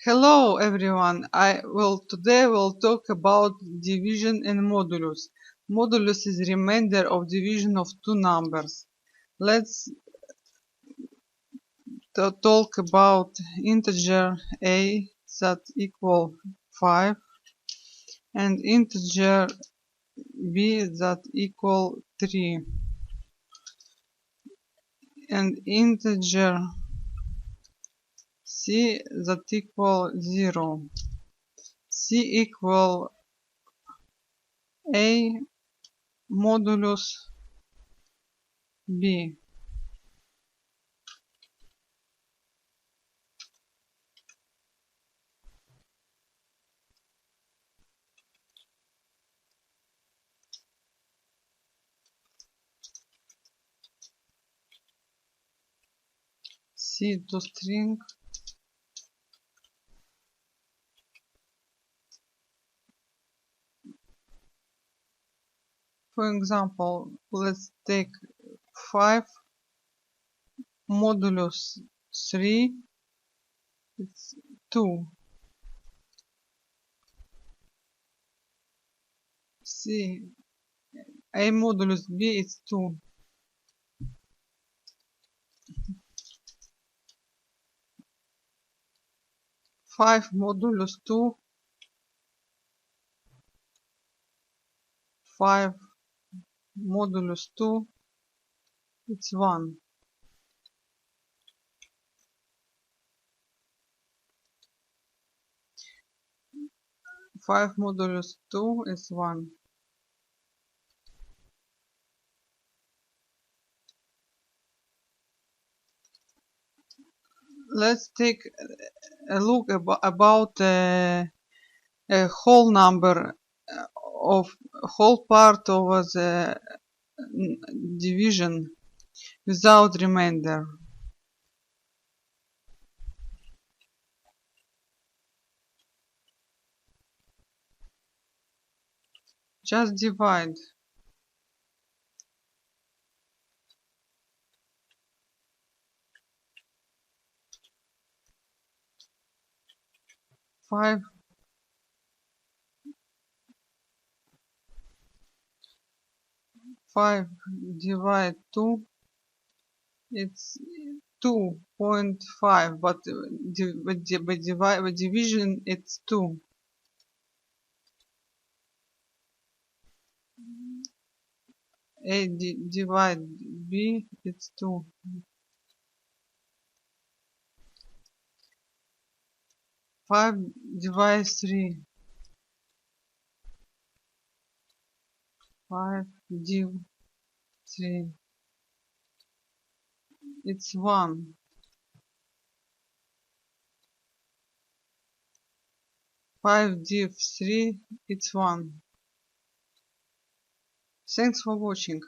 Hello everyone. Today we'll talk about division and modulus. Modulus is remainder of division of two numbers. Let's talk about integer a that equal 5 and integer b that equal 3 and integer c that equal 0. C equal a modulus b. C to string. For example, let's take 5 modulus 3, it's 2. C, a modulus b is 2. 5 modulus 2, 5 modulus 2, it's 1. 5 modulus 2 is 1. Let's take a look about a whole number of whole part of the division without remainder. Just divide. 5 divide 2, it's 2.5, but by division it's 2. A divide b, it's 2. 5 divide 3. 5 div 3. It's 1. 5 div 3. It's 1. Thanks for watching.